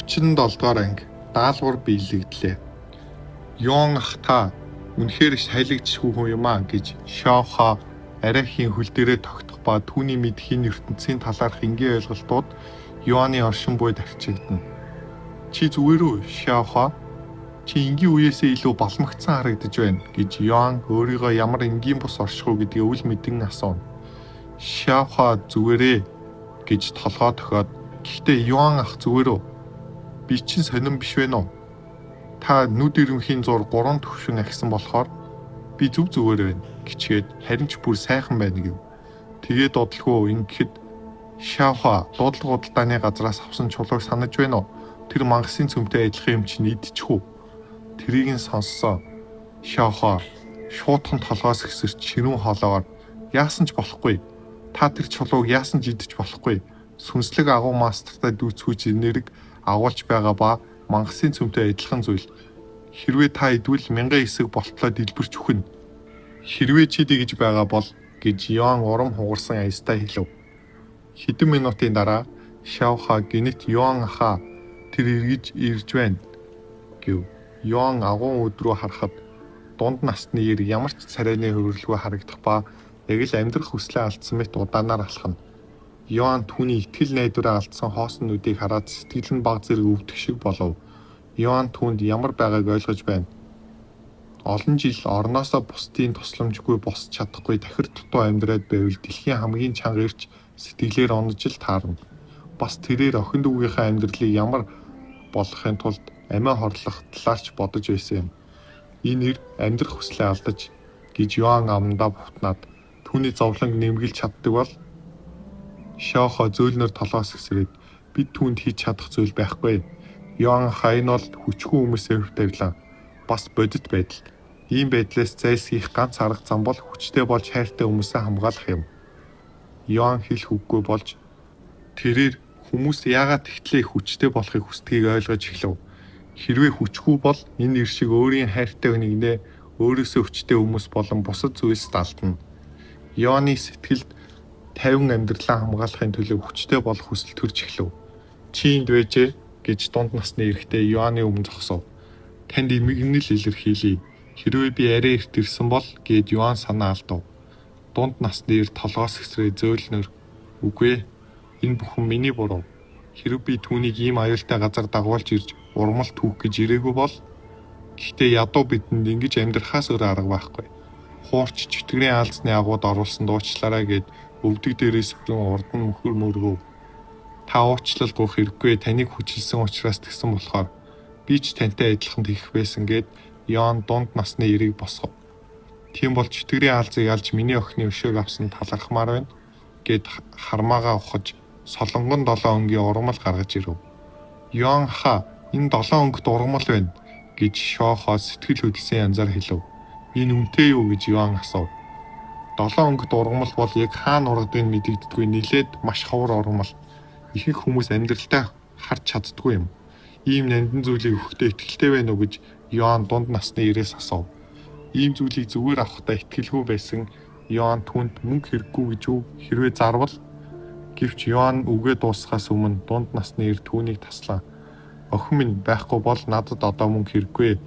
37 дугаар анги даалгавар биелэгдлээ. Юан ах та үнэхээр шайлэгдшгүй хүн юм аа гэж Шаоха арайхийн хөл дээрээ тогтох ба түүний мэдхийн ертөнцийн талаарх энгийн ойлголтууд Юаны оршин буйд арчигдана. Чи зүгээр үү Шаоха? Чи энгийн үеэсээ илүү балмагцсан харагдаж байна гэж Юан өөрийгөө ямар энгийн бус оршихуу гэдгийг үл мэдэн асуув. Шаоха зүгээрээ гэж толгой тохиод гэхдээ Юан ах зүгээр үү? Би чинь сонирн биш вэ нөө? Та нүд ирмхийн зур 3 төвшин агсан болохоор би зүгээр байна гिचгээд харин ч бүр сайхан байна гэв. Тэгээд бодлого ингэхэд Шаоха дуудлага худалдааны газраас авсан чулууг санаж байна уу? Тэр мангасын цөмтэй адилхан юм чинь идчихв. Тэрийг нь сонссоо. Шаоха шуудхан толгоос гисэрч ширүүн хоолоогоор яасан ч болохгүй. Та тэр чулууг яасан ч идэж болохгүй. Сүнслэг агуу мастертай дүүцгүүж нэрэг агуулж байгаа ба мангасын цөмтэй адилхан зүйл. Хэрвээ та идвэл 1000 эсэг болтлоо дэлбэрч өгнө. Хэрвээ чи дэгж байгаа бол гэж Юан урам хугарсан аястай хэлв. Хэдэн минутын дараа Шаоха гинэт Юан ахаа тэр эргэж ирж байна гэв. Юан агуун өдрөө харахад дунд насны ир ямар ч царайны хөвөрлөгөө харагдах ба яг л амьдрах хүслээ алдсан мэт удаанаар алхана. Юан түүний итгэл найдвараа алдсан хоосон нүдийг хараад сэтгэл нь баг зэрэг өвдөх шиг болов. Юан түүнд ямар байгааг ойлгож байна. Олон жил орноосоо бусдын тусламжгүй босч чадахгүй тахир дутуу амьдраад байвал дэлхийн хамгийн чанга ирч сэтгэлээр онож л таарна. Бас тэрээр охин дүүгийнхээ амьдралыг ямар болгохын тулд амиа хорлох талаарч бодож байсан юм. Энэ нэр амьдрах хүслээ алдаж гэж Юан амандаа бутнаад түүний зовлонг нэмгэлж чаддаг бол Шаоха зөөлнөр толгоос гисрээд бид түүнд хийж чадах зүйл байхгүй. Юан хайн бол хүчгүй хүмүүсээ хөвтөвлөө. Бас бодит байдал. Ийм байдлаас зайлсхийх ганц арга зам бол хүчтэй болж хайртай хүмүүсээ хамгаалах юм. Юан хэлэх үггүй болж тэрээр хүмүүс яагаад тэгтлээ хүчтэй болохыг хүсдгийг ойлгож эхлэв. Хэрвээ хүчгүй бол энэ ир шиг өөрийн хайртай хүнийгнээ өөрөөсөө хүчтэй хүмүүс болон бусад зүйлс алдна. Юаны сэтгэлд 50 амьдралаа хамгаалахын төлөө хүчтэй болох хүсэл төрж эхлэв. Чи энд байжээ гэж дунд насны эрэгтэй Юаны өмнө зогсов. Танд эмгэнэл илэрхийлье. Хэрвээ би арай эрт ирсэн бол гэд Юан санаа алдав. Дунд насны эр толгоос гисрээ зөөлнөр үгүй энэ бүхэн миний буруу. Хэрвээ би түүнийг ийм аюултай газар дагуулж ирж урмал түүх гэж ирээгүй бол гэхдээ ядуу бидэнд ингэж амьдрахаас өөр арга байхгүй. Хуурч чөтгөрийн аалзны агууд оруулсан дуучлаараа гэд өвдөг дээрээс хөрөн урд нь мөхөр мөргөв. Та уучлал гуйх хэрэггүй таныг хүчилсэн учраас тэгсэн болохоор би ч тантай адилхан тэгэх байсан гэд Юан дунд насны эрийг босгов. Тийм бол чөтгөрийн аалзыг алж миний охины өшөөг авсан талархмаар байна гэд хармаагаа ухаж солонгон 7 өнгийн ургамал гаргаж ирэв. Юан ха энэ 7 өнгөт ургамал байна гэж Шаоха сэтгэл хөдлсөн янзаар хэлв. Энэ үнэтэй юу гэж Юан асуув. 7 өнгөт ургамал бол яг хаана ургадгийг мэдэгддэггүй нилээд маш ховор ургамал. Ихэнх хүмүүс амьдралдаа харж чаддгүй юм. Ийм нандин зүйлийг өгөхдөө итгэлтэй байна уу гэж Юан дунд насны ирээс асуув. Ийм зүйлийг зүгээр авахдаа итгэлгүй байсан Юан түүнд мөнгө хэрэггүй гэж үү хэрвээ зарвал гэвч Юан үгээ дуусгахаас өмнө дунд насны ир түүнийг таслаа. Охин минь байхгүй бол надад одоо мөнгө хэрэггүй.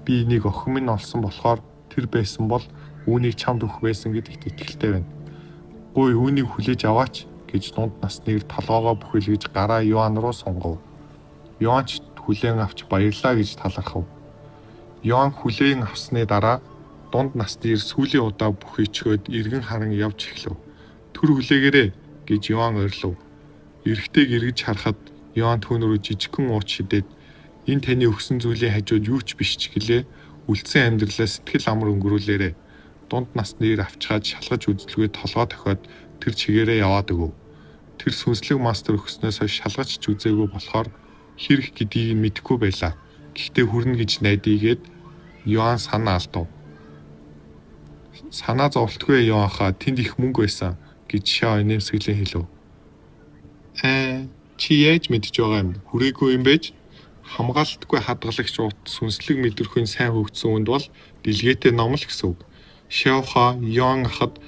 Би энийг охин минь олсон болохоор тэр байсан бол үүнийг чамд өгөх байсан гэдэгт итгэлтэй байна. Гуй үүнийг хүлээж аваач гэж дунд насны ир толгоогоо бүхэлгэж гараа Юан руу сунгав. Юан ч хүлээн авч баярлаа гэж талархав. Юан хүлээн авсны дараа дунд насны ир сүүлийн удаа бүх ичгөөд эргэн харан явж эхлэв. Түр хүлээгээрэй гэж Юан орилов. Эрэгтэйг эргэж харахад Юан түүнөрөө жижигхэн ууч шидээд энэ таны өгсөн зүйлийн хажууд юу ч биш ч гэлээ үлдсэн амьдралаа сэтгэл амар өнгөрүүлээрэй. Дунд насны ир авчгаад шалгаж үзлгүй толгой тохиод тэр чигээрээ яваад өгөв. Тэр сүнслэг мастер өгснөөс хойш шалгаж ч үзээгүй болохоор хэрэг гэдгийг мэдэхгүй байлаа. Гэхдээ хүрнэ гэж найдийгээд Юан санаа алдав. Санаа зовлтгүй Юан хаа тэнд их мөнгө байсан гэж Шао нэмсэглэн хэлв. Чи яаж мэдж байгаа юм? Хүрээгүй юм байж? Хамгаалтгүй хадгалагч ут сүнслэг мэдрэхүйн сайн хөгжсөн үнд бол дэлгээтэй ном л гэсэн үг. Шаоха Юан ахад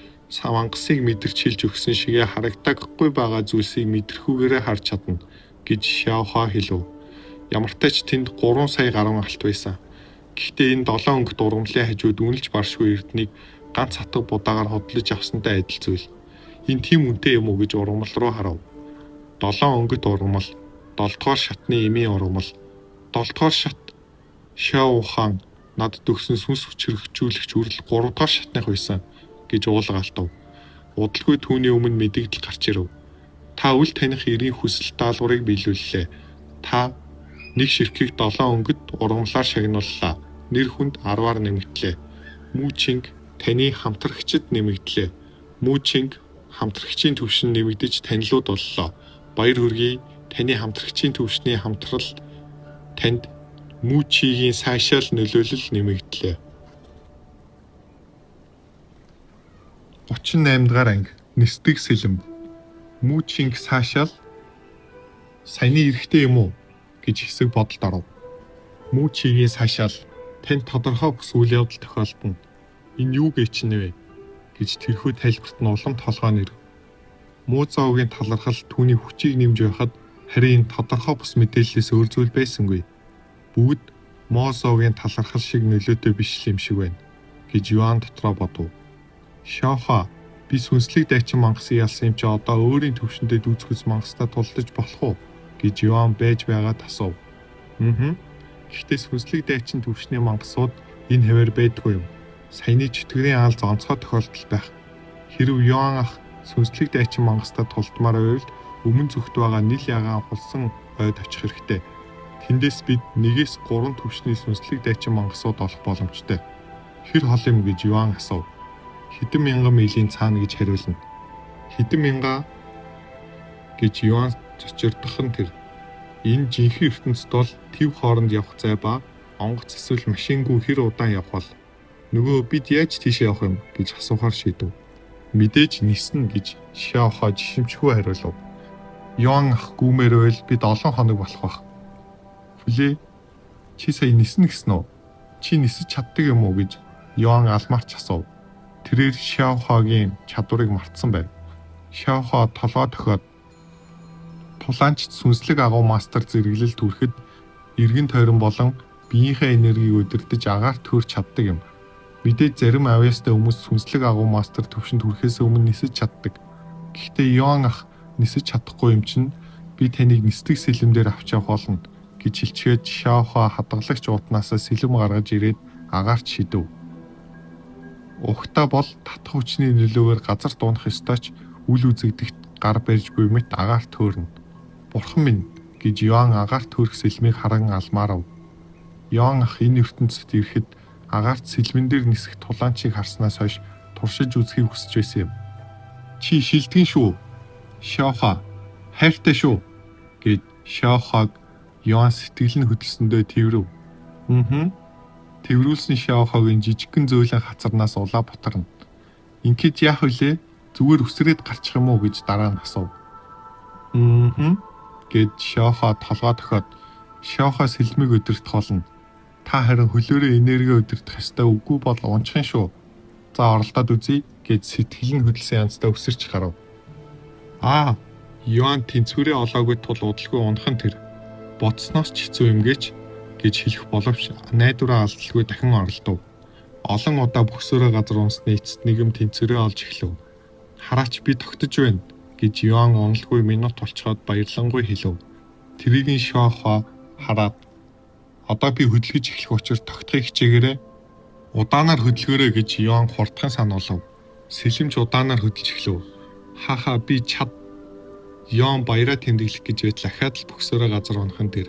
мангасыг мэдэрч хэлж өгсөн шигээ харагдахгүй байгаа зүйлсийг мэдрэхүүгээрээ харж чадна гэж Шаоха хэлв. Ямартай ч тэнд 3 сая гаруй алт байсан. Гэхдээ энэ 7 өнгөт ургамлын хажууд үнэлж баршгүй эрднийг ганц хатаг будаагаар ходлож авсантай адил зүйл. Энэ тийм үнэтэй юм уу гэж ургамал руу харав. 7 өнгөт ургамал, 7 дугаар шатны эмийн ургамал, 7 дугаар шат Шяо хаан надад өгсөн сүнс хүчрхжүүлэгч үрэл 3 дугаар шатных байсан гэж уулга алдав. Удалгүй түүний өмнө мэдэгдэл гарч ирэв. Та үл таних эрийн хүсэл даалгаврыг биелүүллээ. Та нэг ширхгийг 7 өнгөт ургамлаар шагнууллаа. Нэр хүнд 10-аар нэмэгдлээ. Мүүчинг таны хамтрагчид нэмэгдлээ. Мүүчинг хамтрагчийн төвшин нэмэгдэж танилуд боллоо. Баяр хүргэе. Таны хамтрагчийн төвшний хамтрал танд Мүүчигийн сайшаал нөлөөлөл нэмэгдлээ. 38 дугаар анги. Нисдэг сэлэм. Мүүчинг сайшаал саяны эрэхтэй юм уу гэж хэсэг бодолд оров. Мүүчигийн сайшаал танд тодорхой бус үйл явдал тохиолдоно. Энэ юу гэж нэ вэ гэж тэрхүү тайлбарт нь улам толгой нэр. Муузаугийн талархал түүний хүчийг нэмж байхад харин тодорхой бус мэдээллээс өөр зүйл байсангүй. Бүгд Мозогийн талархал шиг нөлөөтэй биш юм шиг байна гэж Юан дотроо бодов. Шаоха би сүнслэг дайчин мангасыг ялсан юм чи одоо өөрийн төвшөндөө дүүцгэс мангастаа тулдаж болох уу гэж Юан байж байгаад асуув. Гэхдээ сүнслэг дайчин төвшний мангасууд энэ хэвээр байдгүй юм. Саяны чөтгөрийн аал онцгой тохиолдол байх. Хэрв Юан ах сүнслэг дайчин мангастаа тулдмаар байвал өмнө зүгт байгаа нийл ягаан хулсан ойд очих хэрэгтэй. Тэндээс бид 1-3 төвшний сүнслэг дайчин мангасууд олох боломжтой. Хэр хол юм гэж Юан асуув. Хэдэн мянган милийн цаана гэж хариулна. Хэдэн мянга гэж Юан цочирдох нь тэр. Энэ жинхэнэ ертөнцид бол төв хооронд явах зай ба онгоц эсвэл машингүй хэр удаан явах бол нөгөө бид яаж тийш явах юм гэж асуухаар шийдэв. Мэдээж ниснэ гэж Шаохо жишимчгүй хариулав. Юан ах гүмээр байл бид олон хоног болох бах. Хүлээ чи сая ниснэ гэсэн үү? Чи нисэж чаддаг юм уу гэж Юан алмаарч асуув. Тэрээр Шаохогийн чадварыг мартсан байв. Шаохо толгой тохиод тулаанч сүнслэг агуу мастер зэрэглэл түрэхэд эргэн тойрон болон биеийнхээ энергийг удирдах агаарт төрж чаддаг юм. Мэдээж зарим авьяастай хүмүүс сүнслэг агуу мастер төвшөнд хүрэхээс өмнө нисэж чаддаг. Гэхдээ Юан ах нисэж чадахгүй юм чинь би таныг нисдэг сэлэмдээр авч явах болно гэж хэлчихэд Шаохо хадгалагч уутнаасаа сэлэм гаргаж ирээд агаарт шидэв. Ухта бол татах хүчний нөлөөгөөр газар дуунах ёстойч үл үзэгдэгт гар барьж буй мэт агаарт төөрнө. Бурхан минь гэж Юан агаарт төрөх сэлмийг харан алмаарав. Юан ах энэ ертөнцид ирэхэд агаарт сэлмэн дээр нисэх тулаанчийг харснаас хойш туршиж үзхийг хүсэж байсан юм. Чи шилдэгэн шүү. Шаохо хайртай шүү гэд Шаохог Юан сэтгэл нь хөдөлсөндөө тэрв. Тэрвүүлсэн Шаохогийн жижигхэн зөөлөн хацарнаас улаа бутарна. Ингээд яах вүлээ? Зүгээр үсрээд гарчих юм уу гэж дараа нь асуув. Гэд Шаохо толгой тохиод Шаохо сэлмийг өдөртөх болно. Та харин хөлөөрөө энерги өдөртөх ёстой үгүй бол унчихын шүү. За оролдоод үзье гэж сэтгэл нь хөдөлсөн янзтай өсөрч гарав. Юан тэнцвэрээ олоогүй тул удалгүй унах нь тэр. Бодсноос ч хэцүү юм гэж хэлэх боловч найдвараа алдалгүй дахин оролдов. Олон удаа бөхсөөрөө газар унсны эцэст нэгэн тэнцвэрээ олж эхлэв. Хараач би тогтож байна гэж Юан уналгүй минут болцоход баярлангуй хэлв. Тэрийг нь Шаохо хараад одоо би хөдөлгөж эхлэх учраас тогтохыг хичээгээрэй. Удаанаар хөдөлгөөрэй гэж Юан хурдхан сануулв. Сэлэмж удаанаар хөдөлж эхлэв. Би чад Юан баяраа тэмдэглэх гэж байтал ахаад л бөхсөөрөө газар унахын тэр.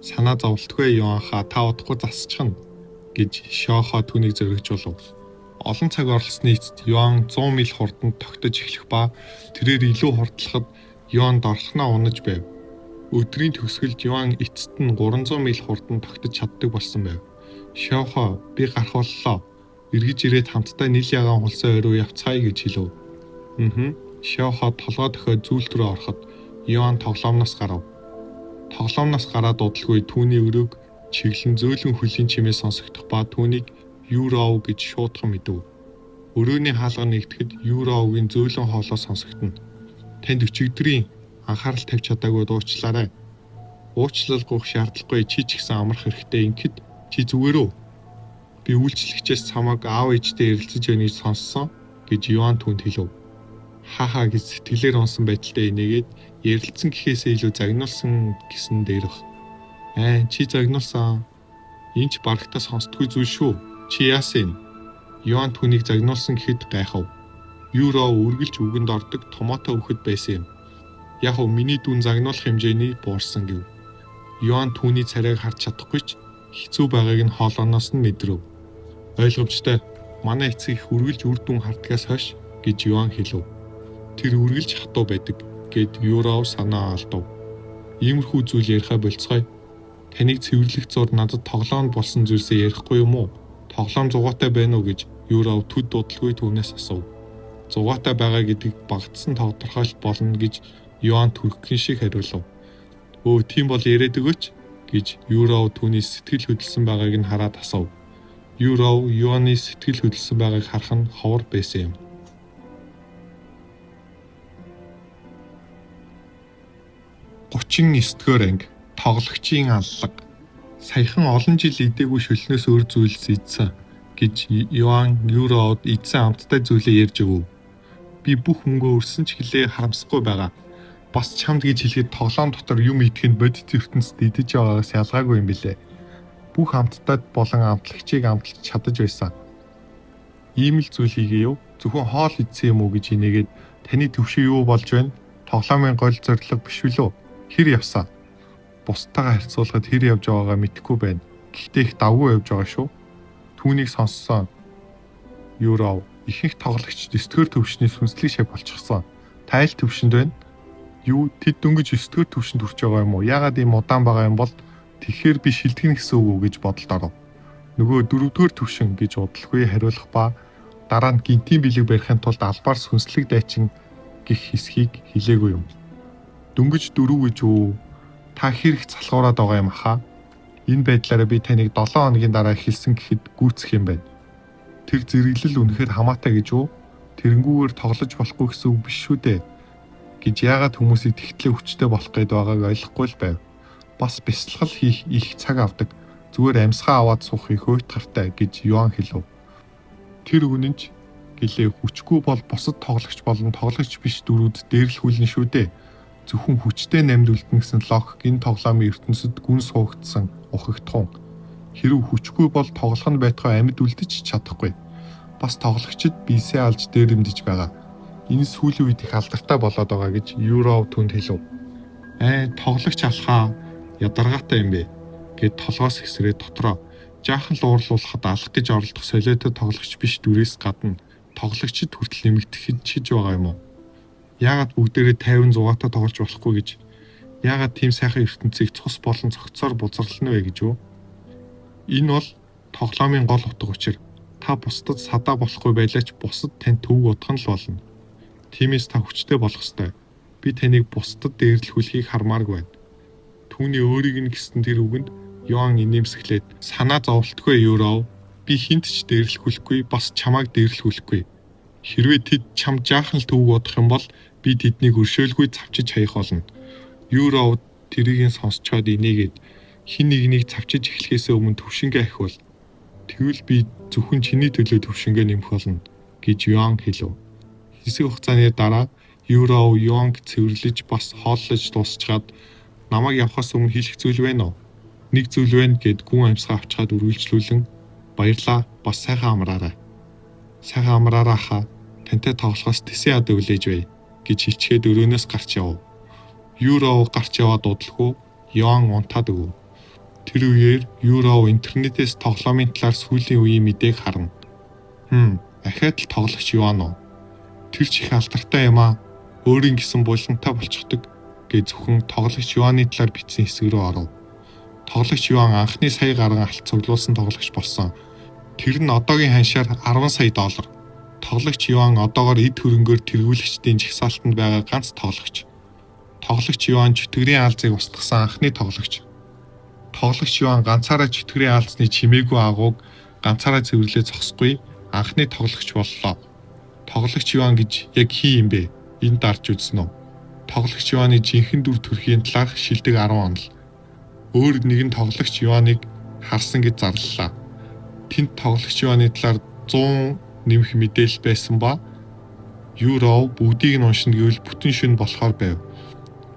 Санаа зовлтгүй Юанха та удахгүй засчихна гэж Шаохо түүнийг зоригжуулв. Олон цаг оролцсны эцэст Юан 100 миль хурданд тогтож эхлэх ба тэрээр илүү хурдлахад Юан дорлохноо унаж байв. Өдрийн төгсгөлд Юан эцэст нь 300 миль хурданд тогтож чаддаг болсон байв. Шаохо би гарах боллоо. Эргэж ирээд хамтдаа нийл ягаан хулсаа өрөө явцгаая гэж хэлв. Шаохо толгой дохиод зүйлт рүү ороход Юан тоглоомноос гарав. Тоглоомноос гараад удалгүй түүний өрөөг чиглэн зөөлөн хөлийн чимээ сонсогдох ба түүнийг Юроу гэж шуудхан мэдв. Өрөөний хаалга нэгдэхэд Юроугийн зөөлөн хоолой сонсогдно. Танд өчигдрийн анхаарал тавьж чадаагүй дуучлаарай. Уучлал гуйх шаардлагагүй, чи ч гэсэн амрах хэрэгтэй. Ингээд чи зүгээр үү? Би үйлчлэгчээс чамайг аав ээжтэй ярилцаж байгааг сонссон гэж Йоан түүнд хэлв. Хаа гэж сэтгэлээр унсан байдалтай инээгээд ярилцсан гэхээсээ илүү загнуулсан гэсэн дээрх. Чи загнуулсан. Энд ч барагтаа сонсдгүй зүйл шүү. Чи яасан? Йоан түүнийг загнуулсан гэхэд гайхав. Юро үргэлж үгэнд ордог томоотой хөхөд байсан юм. Яг уу миний дүн загнуулах хэмжээний буурсан гэв. Йоан түүний царайг харж чадахгүй ч хэцүү байгааг нь хоолооноос нь мэдрэв. Ойлгомжтой. Манай эцэг их үргэлж үр дүн хардгаас хойш гэж Йоан хэлв. Тэр үргэлж хатуу байдаг гэд Юро санаа алдав. Иймэрхүү зүйл ярихаа болцгоё. Таныг цэвэрлэх зур надад тоглоомд болсон зүйлсээ ярихгүй юм уу? Тоглоом зугаатай байна уу гэж Юро төд дуудлагүй түүнээс асуув. Зугаатай байгаа гэдгийг багтсан тодорхойлж болно гэж Йоан түрхгэн шиг хариулав. Тийм бол яриад өгөөч гэж Юро түүний сэтгэл хөдлсөн байгааг нь хараад асуув. Юро Йоаны сэтгэл хөдлсөн байгааг харах нь ховор байсан юм. Гучин 9-р анги тоглогчийн аллаг. Саяхан олон жил идээгүй шөлнөөс өөр зүйлс идсэн гэж Йоан Юрод идсэн амттай зүйлээ ярьж өгөв. Би бүх мөнгөө өрсөн ч хэлээ харамсахгүй байгаа. Бас чамд гэж хэлгээд тоглоом дотор юм идэхэд бодит ертөнцид идэж байгаагаас ялгаагүй юм билээ. Бүх амттайд болон амтлагчийг амталж чадаж байсан. Ийм л зүйл хийгээё. Зөвхөн хоол идсэн юм уу гэж инээгээд таны төвшөө юу болж байна? Тоглоомын гол зорилго биш үлээ. Хэр явсан? Бусдаагаа харьцуулахад хэр явж байгаагаа мэдэхгүй байна. Гэхдээ их давгүй явж байгаа шүү. Түүнийг сонссон Юро ихэнх тоглогчд 9-р төвшний сүнслэг шав болчихсон. Тайл төвшөнд байна. Юу тэд дөнгөж 9-р төвшөнд хүрч байгаа юм уу? Яагаад ийм удаан байгаа юм бол тэгэхээр би шилтгэн гэсэн үг үү гэж бодолд оров. Нөгөө 4-р төвшин гэж удалгүй хариулах ба дараа нь гинтийн бэлэг барихын тулд албаар сүнслэг дайчин гих хэсгийг хэлээгүй юм. Дөнгөж 4 гэж үү? Та хэрэг залхуураад байгаа юм хаа? Энэ байдлаараа би таныг 7 хоногийн дараа хэлсэн гэхэд гүйцэх юм байна. Тэр зэрэглэл үнэхээр хамаатай гэж үү? Тэрэнгүүгээр тоглож болохгүй гэсэн үг биш шүү дээ. Гэж яагаад хүмүүсийг тэгтлээ хүчтэй болох гээд байгааг ойлгохгүй л байв. Бас бясалгал хийх их цаг авдаг. Зүгээр амьсгаа аваад суухыг хөйтгартай гэж Йоан хэлв. Тэр үнэн ч гэлээ хүчгүй бол бусад тоглогч болон тоглогч биш дөрүүд дээрлэхүүлнэ шүү дээ. Зөвхөн хүчтэй намд үлдэн гэсэн логик энэ тоглоомын ертөнцид гүн суугдсан ухагтхан. Хэрв хүчгүй бол тоглох нь байтугай амьд үлдэж чадахгүй. Бас тоглогчид бисээ алж дээрэмдэж байгаа. Энэ сүүлийн үед их алдартай болоод байгаа гэж Юро түнд хэлв. Тоглогч алхаа ядаргаатай юм бэ гэд толгоос хэсрээ дотроо жаахан л уурлуулахад алах гэж оролдох солиотой тоглогч биш дүрээс гадна тоглогчид хүртэл нэмэгдэхэд чиж байгаа юм уу? Яагаад бүгдээрээ 50 100-аатай тоглож болохгүй гэж? Яагаад тийм сайхан ертөнцийг цус болон цогцоор бузарлана вэ гэж үү? Энэ бол тоглоомын гол утга учир. Та бусдад садаа болохгүй байлаач бусад танд төвөг удах нь л болно. Тиймээс та хүчтэй болох ёстой. Би таныг бусдад дээрлэхүүлэхийг хармааргүй байна. Түүний өөрийг нь гэсэн тэр үгэнд Йоан инээмсэглээд санаа зовлтгүй Юро. Би хинт ч дээрлэхүүлэхгүй бас чамайг дээрлэхүүлэхгүй. Хэрвээ тэд чам жаахан л төвөг удах юм бол би тэднийг өршөөлгүй цавчиж хаях болно. Юро тэрийг сонсчоод инээгээд хин нэгнийг цавчиж эхлэхээс өмнө төвшингээ ахивал тэгвэл би зөвхөн чиний төлөө төвшингээ нэмэх болно гэж Йоан хэлв. Хэсэг хугацааны дараа Юро Йоанг цэвэрлэж бас хооллож дуусчаад намайг явахаас өмнө хэлэх зүйл байна уу? Нэг зүйл байна гэд гүн амьсгаа авчгаад үргэлжлүүлэн баярлаа бас сайхан амраарай. Сайхан амраараа хаа. Тантай тоглохоос тэсээ ад өглөөж бай гэж хилчгээд өрөөнөөс гарч яв. Юро гарч яваад дуудлаггүй Йоан унтаад өгөв. Тэр үеэр Юро интернетээс тоглоомын талаар сүүлийн үеийн мэдээг харна. Ахаад л тоглогч Йоан уу? Тэр ч их алдартай юм аа. Өөрийн гэсэн булантай болчихдог гэж зөвхөн тоглогч Йоаны талаар бичсэн хэсэг рүү оров. Тоглогч Йоан анхны сая гарan алт цуглуулсан тоглогч болсон. Тэр нь одоогийн ханшаар 10 сая доллар. Тоглогч Йоан одоогоор эд хөрөнгөөр тэргүүлэгчдийн жагсаалтанд байгаа ганц тоглогч. Тоглогч Йоан чөтгөрийн аалзыг устгасан анхны тоглогч. Тоглогч Йоан ганцаараа чөтгөрийн аалзны чимээгүй агууг ганцаараа цэвэрлээ зогсохгүй анхны тоглогч боллоо. Тоглогч Йоан гэж яг хий юм бэ? Энд дарж үзсэн үү? Тоглогч Йоаны жинхэнэ дүр төрхийн талаарх шилдэг 10 онол. өөр нэгэн тоглогч Юаныг харсан гэж зарлалаа. Тэнд тоглогч Юаны талаар 100 нэмэх мэдээлэл байсан ба Юров бүгдийг нь уншина гэвэл бүтэн шөнө болохоор байв.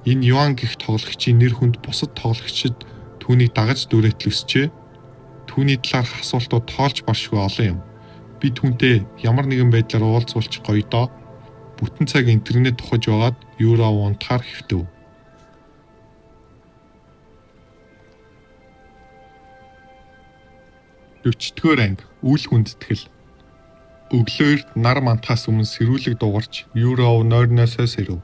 Энэ Юан гэх тоглогчийн нэр хүнд бусад тоглогчид түүнийг дагаж дүрэтл өсчээ. Түүний талаарх асуултууд тоолж баршгүй олон юм. Би түүнтэй ямар нэгэн байдлаар уулзуулчих гоё доо. Бүтэн цаг интернет тухаж байгаад Юров унтахаар хэвтэв. 40-р анги үйл хүндэтгэл. Өглөөрт нар мантахаас өмнө сэрүүлэг дугарч Юров нойрноосоо сэрэв.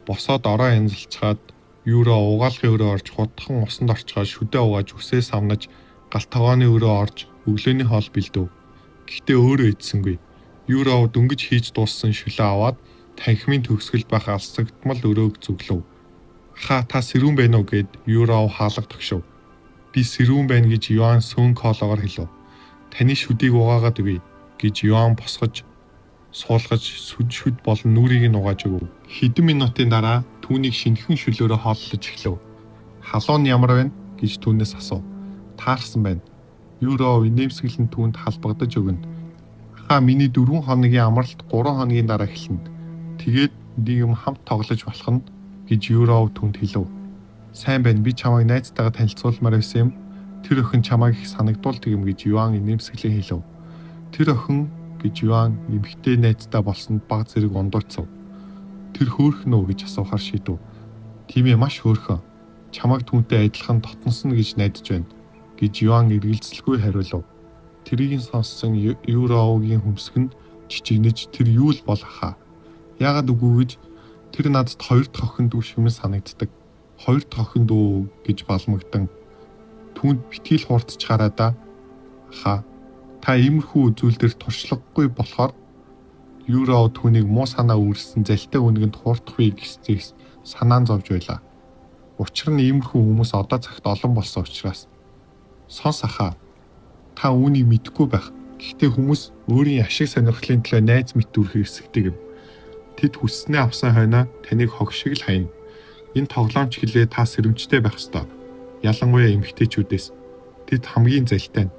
Босоод ороо янзалцгаад Юров угаалгын өрөө орж хутхан усанд орчгаад шүдээ угааж үсээ савнаж галтогооны өрөө орж өглөөний хоол бэлдэв. Гэхдээ өөрөө идсэнгүй. Юров дөнгөж хийж дууссан шүлээ аваад танхимын төгсгөл байх алсагдмал өрөөг зүглөв. Хаа та сэрүүн байна уу гэд Юров хаалга тогшов. Би сэрүүн байна гэж Юан сүүн колоогоор хэлв. Таны шүдийг угаагаад өгье гэж Юан босгож суулгаж шүд болон нүрийг нь угааж өгөв. Хэдэн минутын дараа түүнийг шинэхэн шүлөөрөө хооллож эхлэв. Халуун ямар байна гэж түүнээс асуув. Таарсан байна. Юров инээмсэглэн түүнд халбагдаж өгнө. Хаа миний 4 хоногийн амралт 3 хоногийн дараа эхэлнэ. Тэгээд нэг юм хамт тоглож болох нь гэж Юров түүнд хэлв. Сайн байна, би чамайг найзтайгаа танилцуулмаар байсан юм. Тэр охин чамайг их санагдуулдаг юм гэж Юан инээмсэглэн хэлв. Тэр охин гэж Юан эмэгтэй найзтай болсонд баг зэрэг ундууцав. Тэр хөөрхөн үү гэж асуухаар шийдэв. Тийм ээ, маш хөөрхөн. Чамайг түүнтэй адилхан дотносно гэж найдаж байна гэж Юан эргэлзэлгүй хариулв. Тэрийг сонссон Юровгийн хөмсг нь чичигнэж тэр юу л бол хаа. Яагаад үгүй гэж тэр надад 2 дахь охин дүү шиг санагддаг. 2 дахь охин дүү гэж балмагдан түүнд битгийл хуурдч хараа да. Хаа та иймэрхүү зүйлдер туршлагагүй болохоор Юров түүнийг муу санаа үүрсэн залтай үнгэнд хуурдахгүй гэсцээс санаан зовж байлаа. Учир нь иймэрхүү хүмүүс одоо цагт олон болсон учраас. Сонс ахаа. Та үүнийг мэдэхгүй байх. Гэхдээ хүмүүс өөрийн ашиг сонирхлын төлөө найз мэт дүрхийг эсгдэг юм. Тэд хүсснээ авсан хойноо таныг хог шиг л хайна. Энэ тоглоомч хэлээ та сэрэмжтэй байх ёстой. Ялангуяа эмэгтэйчүүдээс. Тэд хамгийн залтай нь.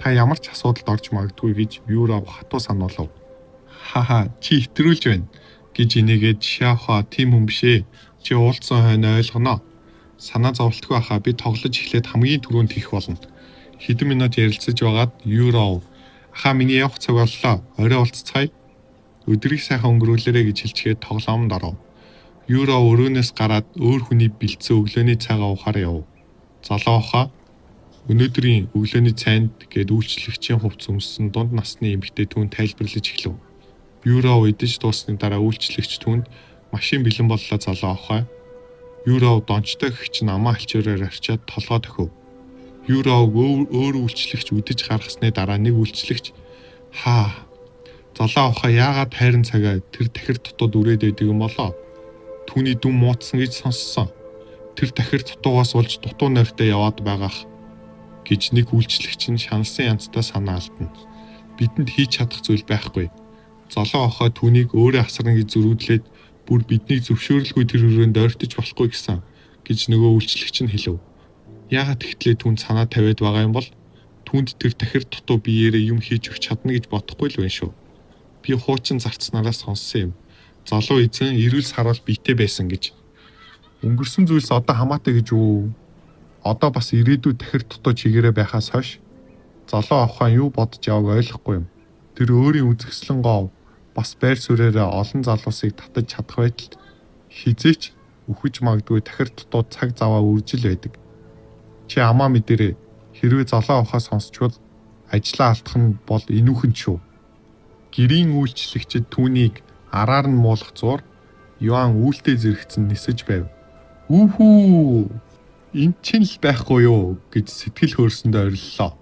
Та ямар ч асуудалд орж магадгүй гэж Юров хатуу сануулав. Хаа чи итрүүлж байна гэж инээгээд Шаохо тийм хүн бишээ. Чи уулзсан хойно ойлгоно. Санаа зовлтгүй хаа би тоглож эхлээд хамгийн түрүүнд хийх болно. Хэдэн минут ярилцаж байгаад Юров хаа миний явах цаг боллоо. Орой уулзцгаая. Өдрийг сайхан өнгөрүүлээрэй гэж хэлчихээд тоглоомд оров. Юров өрөөнөөс гараад өөр хүний бэлдсэн өглөөний цайгаа уухаар яв. Залуу хаа өнөөдрийн өглөөний цайнд гээд үйлчлэгчийн хувцас өмссөн дунд насны эмэгтэй түүнд тайлбарлаж эхлэв. Юров идэж дуусны дараа үйлчлэгч түүнд машин бэлэн боллоо залуу хаа. Юров дончтой гэгч намаа алчуураар арчаад толгой тохив. Юров өөр үйлчлэгч үдэж гаргасны дараа нэг үйлчлэгч хаа залуу хаа яагаад хайрын цагаа тэр тахир дотоод үрээд байдаг юм болоо? Түүний дүн муудсан гэж сонссон. Тэр тахир дутуугаас болж дутуу нойртой яваад байгаах гэж нэг үйлчлэгч нь шаналсан янзтай санаа алдна. Бидэнд хийж чадах зүйл байхгүй. Залуу охоо түүнийг өөрөө асарна гэж зөрүүдлээд бүр биднийг зөвшөөрөлгүй тэр өрөөнд ойртож болохгүй гэсэн гэж нөгөө үйлчлэгч нь хэлв. Яагаад тэгтлээ түүнд санаа тавиад байгаа юм бол түүнд тэр тахир дутуу биеэрээ юм хийж өгч чадна гэж бодохгүй л байна шүү. Би хуучин зарцснараас сонссон юм. Залуу эзэн эрүүл саруул биетэй байсан гэж. Өнгөрсөн зүйлс одоо хамаатай гэж үү? Одоо бас ирээдүйд тахир дутуу чигээрээ байхаас хойш залуу авахаа юу бодож яваг ойлгохгүй юм. Тэр өөрийн үзэсгэлэн гоо бас байр суурьаараа олон залуусыг татаж чадах байтал хизээч үхэж магадгүй тахир дутуу цаг заваа үржил байдаг. Чи амаа мэдэрээ хэрвээ залуу авахаа сонсчвол ажлаа алдах нь бол энүүхэн шүү. Гэрийн үйлчлэгчид түүнийг араар нь муулах зуур Юан үүлдээ зэрэгцэн нисэж байв. Үүхүү энэ чинь л байхгүй юу гэж сэтгэл хөөрсөндөө ориллоо.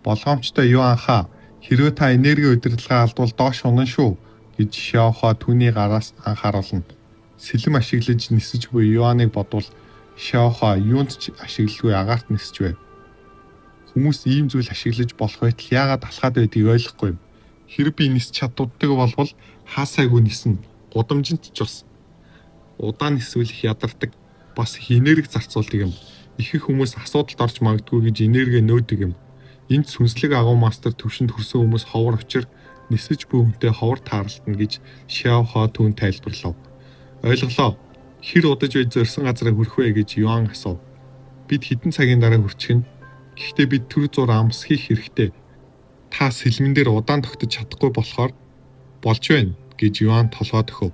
Болгоомжтой Юан хаа хэрвээ та энерги удирдлагаа алдвал доош унана шүү гэж Шаохо түүний гараас анхааруулна. Сэлэм ашиглаж нисэж буй Юаныг бодвол Шаохо юунд ч ашиглалгүй агаарт нисэж байв. Хүмүүс ийм зүйл ашиглаж болох байтал яагаад алхаад байдгийг ойлгохгүй юм. Хэрэг би нисч чаддагдаг болбол хаасайгүй ниснэ. Гудамжинд ч бас удаан нисвэл их ядардаг. Бас их энерги зарцуулдаг юм. Ихэнх хүмүүс асуудалд орж магадгүй гэж энерги нөөдөг юм. Энд сүнслэг агуу мастер төвшөнд хүрсэн хүмүүс ховор учир нисэж буй хүнтэй ховор таарлтна гэж Шяохо түүнд тайлбарлав. Ойлголоо. Хэр удаж байж зорьсон газараа хүрэх вэ гэж Юан асуув. Бид хэдэн цагийн дараа хүрчих нь. Гэхдээ бид төр зур амс хийх хэрэгтэй. Та сэлмэн дээр удаан тогтож чадахгүй болохоор болж байна гэж Юан толгой төхөв.